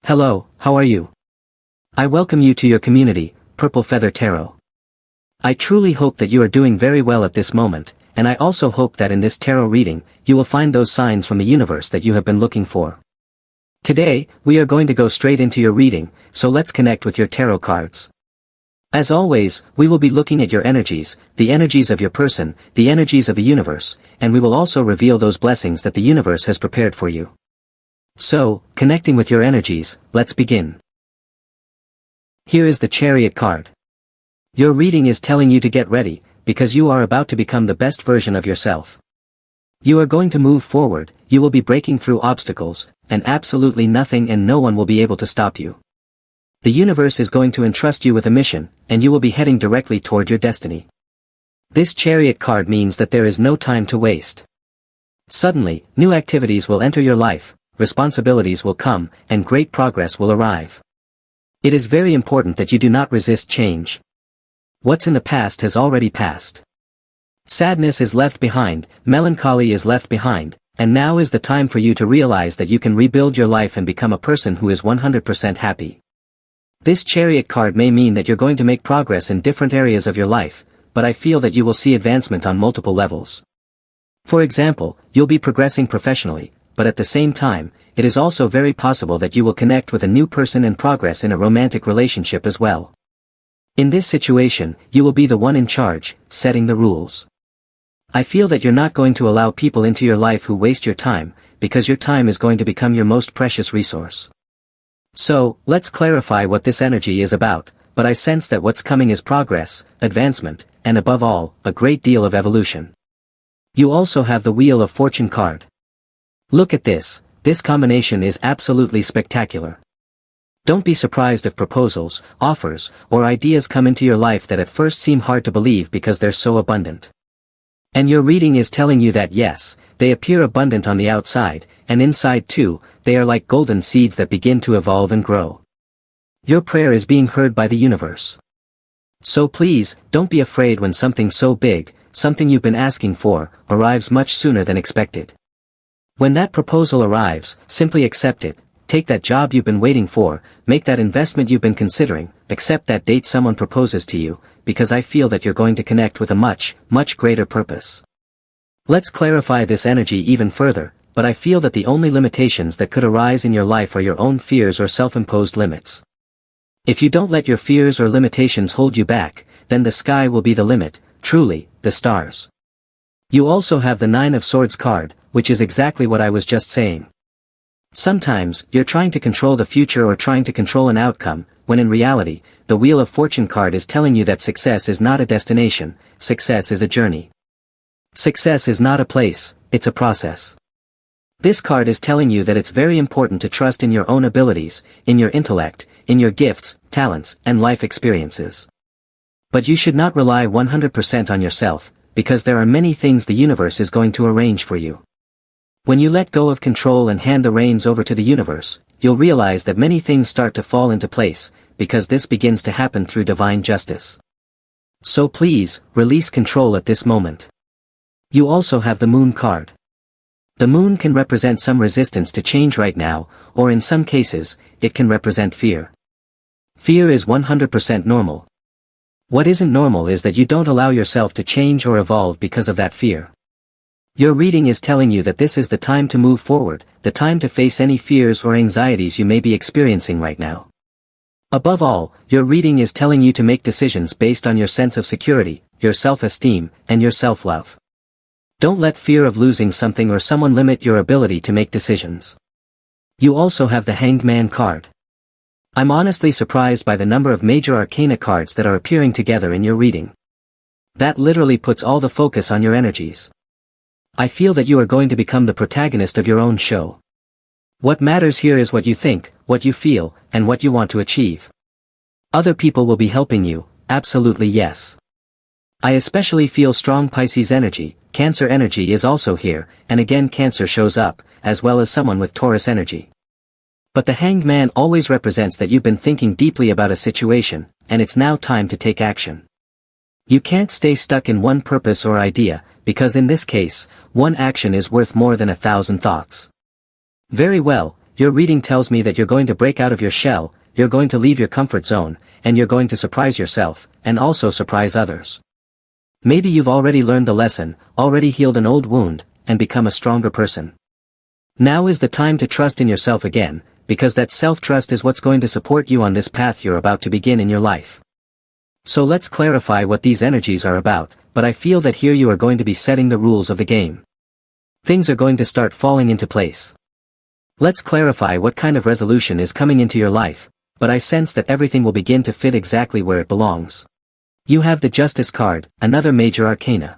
Hello, how are you? I welcome you to your community, Purple Feather Tarot. I truly hope that you are doing very well at this moment, and I also hope that in this tarot reading, you will find those signs from the universe that you have been looking for. Today, we are going to go straight into your reading, so let's connect with your tarot cards. As always, we will be looking at your energies, the energies of your person, the energies of the universe, and we will also reveal those blessings that the universe has prepared for you. So, connecting with your energies, let's begin. Here is the Chariot card. Your reading is telling you to get ready, because you are about to become the best version of yourself. You are going to move forward, you will be breaking through obstacles, and absolutely nothing and no one will be able to stop you. The universe is going to entrust you with a mission, and you will be heading directly toward your destiny. This Chariot card means that there is no time to waste. Suddenly, new activities will enter your life, responsibilities will come, and great progress will arrive. It is very important that you do not resist change. What's in the past has already passed. Sadness is left behind, melancholy is left behind, and now is the time for you to realize that you can rebuild your life and become a person who is 100% happy. This Chariot card may mean that you're going to make progress in different areas of your life, but I feel that you will see advancement on multiple levels. For example, you'll be progressing professionally, but at the same time, it is also very possible that you will connect with a new person and progress in a romantic relationship as well. In this situation, you will be the one in charge, setting the rules. I feel that you're not going to allow people into your life who waste your time, because your time is going to become your most precious resource. So, let's clarify what this energy is about, but I sense that what's coming is progress, advancement, and above all, a great deal of evolution. You also have the Wheel of Fortune card. Look at this combination is absolutely spectacular. Don't be surprised if proposals, offers, or ideas come into your life that at first seem hard to believe because they're so abundant. And your reading is telling you that yes, they appear abundant on the outside, and inside too, they are like golden seeds that begin to evolve and grow. Your prayer is being heard by the universe. So please, don't be afraid when something so big, something you've been asking for, arrives much sooner than expected. When that proposal arrives, simply accept it, take that job you've been waiting for, make that investment you've been considering, accept that date someone proposes to you, because I feel that you're going to connect with a much, much greater purpose. Let's clarify this energy even further, but I feel that the only limitations that could arise in your life are your own fears or self-imposed limits. If you don't let your fears or limitations hold you back, then the sky will be the limit, truly, the stars. You also have the Nine of Swords card, which is exactly what I was just saying. Sometimes, you're trying to control the future or trying to control an outcome, when in reality, the Wheel of Fortune card is telling you that success is not a destination, success is a journey. Success is not a place, it's a process. This card is telling you that it's very important to trust in your own abilities, in your intellect, in your gifts, talents, and life experiences. But you should not rely 100% on yourself, because there are many things the universe is going to arrange for you. When you let go of control and hand the reins over to the universe, you'll realize that many things start to fall into place, because this begins to happen through divine justice. So please, release control at this moment. You also have the Moon card. The moon can represent some resistance to change right now, or in some cases, it can represent fear. Fear is 100% normal. What isn't normal is that you don't allow yourself to change or evolve because of that fear. Your reading is telling you that this is the time to move forward, the time to face any fears or anxieties you may be experiencing right now. Above all, your reading is telling you to make decisions based on your sense of security, your self-esteem, and your self-love. Don't let fear of losing something or someone limit your ability to make decisions. You also have the Hanged Man card. I'm honestly surprised by the number of major arcana cards that are appearing together in your reading. That literally puts all the focus on your energies. I feel that you are going to become the protagonist of your own show. What matters here is what you think, what you feel, and what you want to achieve. Other people will be helping you, absolutely yes. I especially feel strong Pisces energy. Cancer energy is also here, and again Cancer shows up, as well as someone with Taurus energy. But the Hanged Man always represents that you've been thinking deeply about a situation, and it's now time to take action. You can't stay stuck in one purpose or idea, because in this case, one action is worth more than 1,000 thoughts. Very well, your reading tells me that you're going to break out of your shell, you're going to leave your comfort zone, and you're going to surprise yourself, and also surprise others. Maybe you've already learned the lesson, already healed an old wound, and become a stronger person. Now is the time to trust in yourself again, because that self-trust is what's going to support you on this path you're about to begin in your life. So let's clarify what these energies are about, but I feel that here you are going to be setting the rules of the game. Things are going to start falling into place. Let's clarify what kind of resolution is coming into your life, but I sense that everything will begin to fit exactly where it belongs. You have the Justice card, another major arcana.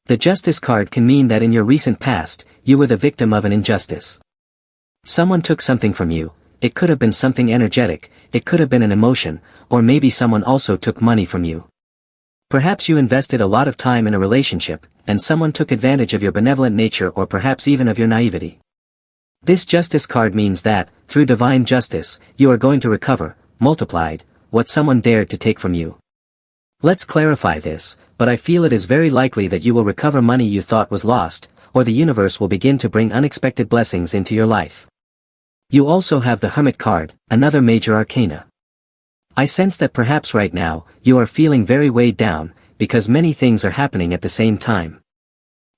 The Justice card can mean that in your recent past, you were the victim of an injustice. Someone took something from you. It could have been something energetic, it could have been an emotion, or maybe someone also took money from you. Perhaps you invested a lot of time in a relationship, and someone took advantage of your benevolent nature or perhaps even of your naivety. This Justice card means that, through divine justice, you are going to recover, multiplied, what someone dared to take from you. Let's clarify this, but I feel it is very likely that you will recover money you thought was lost, or the universe will begin to bring unexpected blessings into your life. You also have the Hermit card, another major arcana. I sense that perhaps right now, you are feeling very weighed down, because many things are happening at the same time.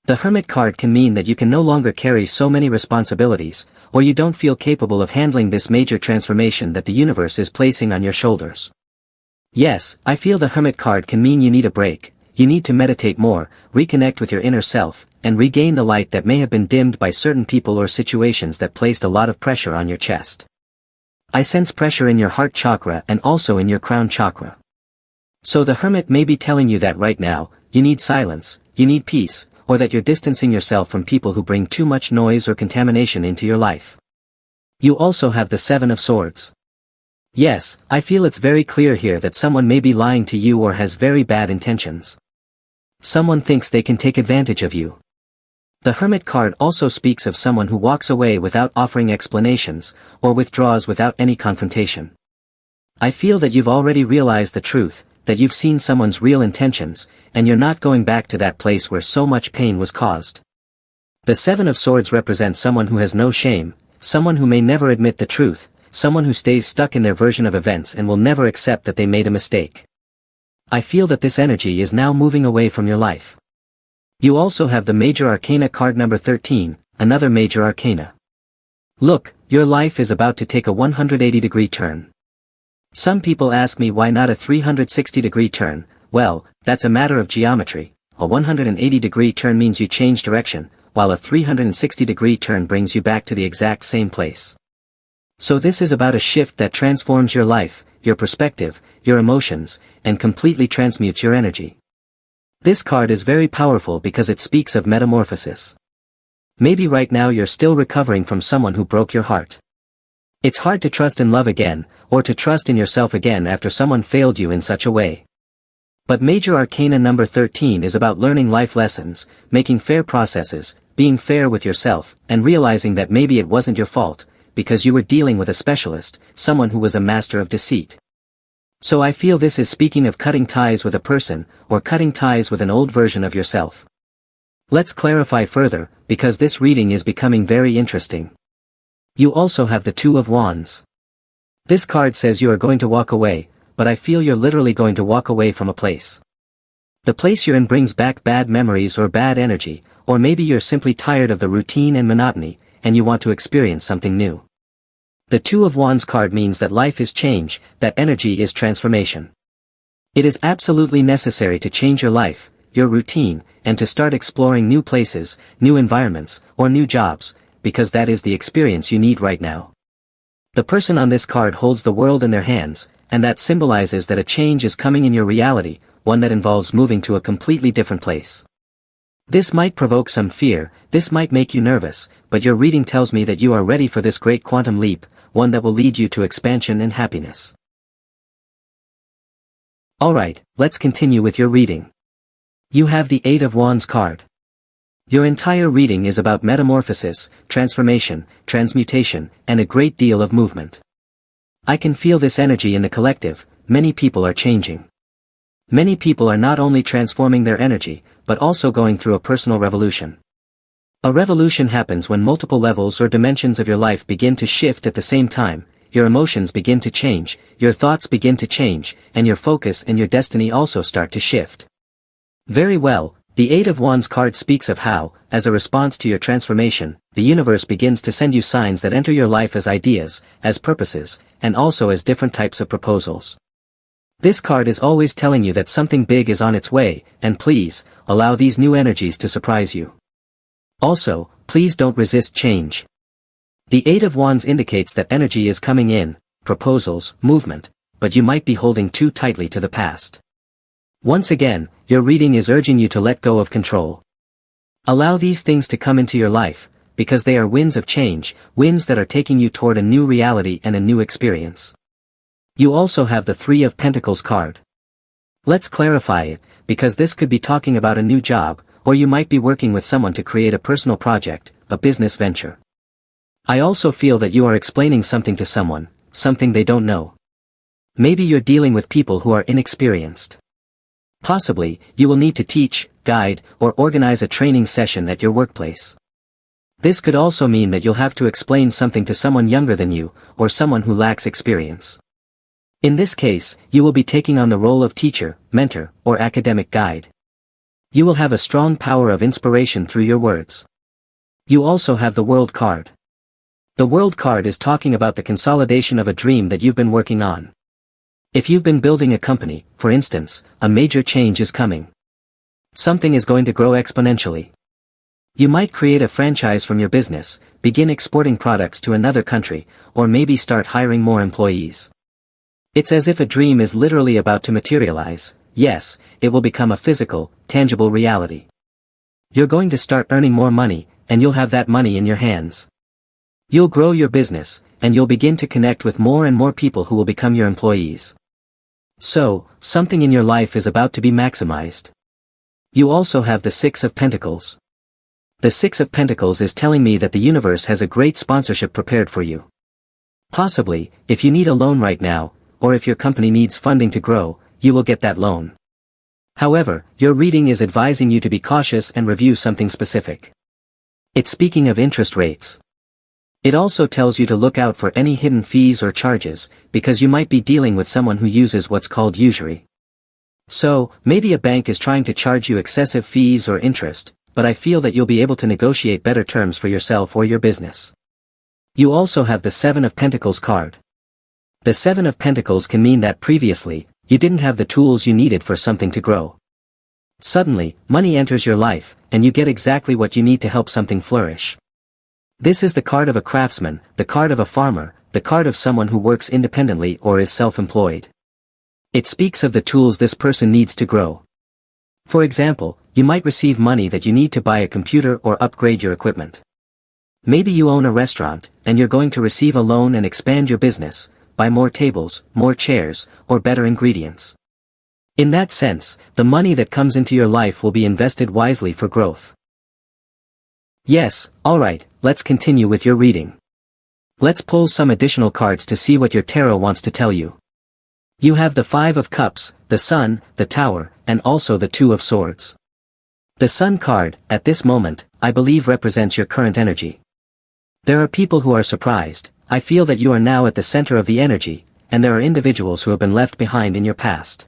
The Hermit card can mean that you can no longer carry so many responsibilities, or you don't feel capable of handling this major transformation that the universe is placing on your shoulders. Yes, I feel the Hermit card can mean you need a break, you need to meditate more, reconnect with your inner self, and regain the light that may have been dimmed by certain people or situations that placed a lot of pressure on your chest. I sense pressure in your heart chakra and also in your crown chakra. So the Hermit may be telling you that right now, you need silence, you need peace, or that you're distancing yourself from people who bring too much noise or contamination into your life. You also have the Seven of Swords. Yes, I feel it's very clear here that someone may be lying to you or has very bad intentions. Someone thinks they can take advantage of you. The Hermit card also speaks of someone who walks away without offering explanations, or withdraws without any confrontation. I feel that you've already realized the truth, that you've seen someone's real intentions, and you're not going back to that place where so much pain was caused. The Seven of Swords represents someone who has no shame, someone who may never admit the truth, someone who stays stuck in their version of events and will never accept that they made a mistake. I feel that this energy is now moving away from your life. You also have the Major Arcana card number 13, another Major Arcana. Look, your life is about to take a 180-degree turn. Some people ask me why not a 360-degree turn. Well, that's a matter of geometry. A 180-degree turn means you change direction, while a 360-degree turn brings you back to the exact same place. So this is about a shift that transforms your life, your perspective, your emotions, and completely transmutes your energy. This card is very powerful because it speaks of metamorphosis. Maybe right now you're still recovering from someone who broke your heart. It's hard to trust in love again, or to trust in yourself again after someone failed you in such a way. But Major Arcana number 13 is about learning life lessons, making fair processes, being fair with yourself, and realizing that maybe it wasn't your fault, because you were dealing with a specialist, someone who was a master of deceit. So I feel this is speaking of cutting ties with a person, or cutting ties with an old version of yourself. Let's clarify further, because this reading is becoming very interesting. You also have the Two of Wands. This card says you are going to walk away, but I feel you're literally going to walk away from a place. The place you're in brings back bad memories or bad energy, or maybe you're simply tired of the routine and monotony, and you want to experience something new. The Two of Wands card means that life is change, that energy is transformation. It is absolutely necessary to change your life, your routine, and to start exploring new places, new environments, or new jobs, because that is the experience you need right now. The person on this card holds the world in their hands, and that symbolizes that a change is coming in your reality, one that involves moving to a completely different place. This might provoke some fear, this might make you nervous, but your reading tells me that you are ready for this great quantum leap, one that will lead you to expansion and happiness. Alright, let's continue with your reading. You have the Eight of Wands card. Your entire reading is about metamorphosis, transformation, transmutation, and a great deal of movement. I can feel this energy in the collective. Many people are changing. Many people are not only transforming their energy, but also going through a personal revolution. A revolution happens when multiple levels or dimensions of your life begin to shift at the same time, your emotions begin to change, your thoughts begin to change, and your focus and your destiny also start to shift. Very well, the Eight of Wands card speaks of how, as a response to your transformation, the universe begins to send you signs that enter your life as ideas, as purposes, and also as different types of proposals. This card is always telling you that something big is on its way, and please, allow these new energies to surprise you. Also, please don't resist change. The Eight of Wands indicates that energy is coming in, proposals, movement, but you might be holding too tightly to the past. Once again, your reading is urging you to let go of control. Allow these things to come into your life, because they are winds of change, winds that are taking you toward a new reality and a new experience. You also have the Three of Pentacles card. Let's clarify it, because this could be talking about a new job, or you might be working with someone to create a personal project, a business venture. I also feel that you are explaining something to someone, something they don't know. Maybe you're dealing with people who are inexperienced. Possibly, you will need to teach, guide, or organize a training session at your workplace. This could also mean that you'll have to explain something to someone younger than you, or someone who lacks experience. In this case, you will be taking on the role of teacher, mentor, or academic guide. You will have a strong power of inspiration through your words. You also have the World card. The World card is talking about the consolidation of a dream that you've been working on. If you've been building a company, for instance, a major change is coming. Something is going to grow exponentially. You might create a franchise from your business, begin exporting products to another country, or maybe start hiring more employees. It's as if a dream is literally about to materialize. Yes, it will become a physical, tangible reality. You're going to start earning more money, and you'll have that money in your hands. You'll grow your business, and you'll begin to connect with more and more people who will become your employees. So, something in your life is about to be maximized. You also have the Six of Pentacles. The Six of Pentacles is telling me that the universe has a great sponsorship prepared for you. Possibly, if you need a loan right now, or if your company needs funding to grow, you will get that loan. However, your reading is advising you to be cautious and review something specific. It's speaking of interest rates. It also tells you to look out for any hidden fees or charges, because you might be dealing with someone who uses what's called usury. So, maybe a bank is trying to charge you excessive fees or interest, but I feel that you'll be able to negotiate better terms for yourself or your business. You also have the Seven of Pentacles card. The Seven of Pentacles can mean that previously, you didn't have the tools you needed for something to grow. Suddenly, money enters your life, and you get exactly what you need to help something flourish. This is the card of a craftsman, the card of a farmer, the card of someone who works independently or is self-employed. It speaks of the tools this person needs to grow. For example, you might receive money that you need to buy a computer or upgrade your equipment. Maybe you own a restaurant, and you're going to receive a loan and expand your business, buy more tables, more chairs, or better ingredients. In that sense, the money that comes into your life will be invested wisely for growth. Yes, alright, let's continue with your reading. Let's pull some additional cards to see what your tarot wants to tell you. You have the Five of Cups, the Sun, the Tower, and also the Two of Swords. The Sun card, at this moment, I believe represents your current energy. There are people who are surprised. I feel that you are now at the center of the energy, and there are individuals who have been left behind in your past.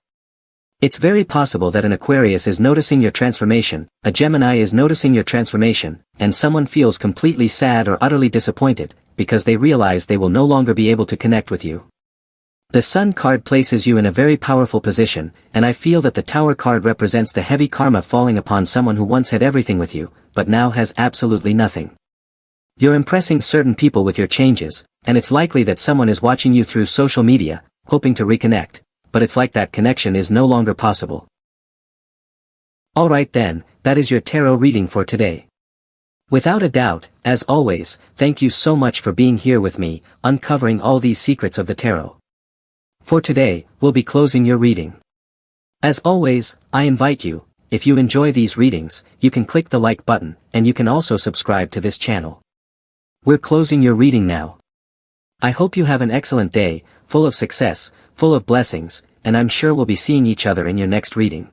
It's very possible that an Aquarius is noticing your transformation, a Gemini is noticing your transformation, and someone feels completely sad or utterly disappointed, because they realize they will no longer be able to connect with you. The Sun card places you in a very powerful position, and I feel that the Tower card represents the heavy karma falling upon someone who once had everything with you, but now has absolutely nothing. You're impressing certain people with your changes, and it's likely that someone is watching you through social media, hoping to reconnect, but it's like that connection is no longer possible. Alright then, that is your tarot reading for today. Without a doubt, as always, thank you so much for being here with me, uncovering all these secrets of the tarot. For today, we'll be closing your reading. As always, I invite you, if you enjoy these readings, you can click the like button, and you can also subscribe to this channel. We're closing your reading now. I hope you have an excellent day, full of success, full of blessings, and I'm sure we'll be seeing each other in your next reading.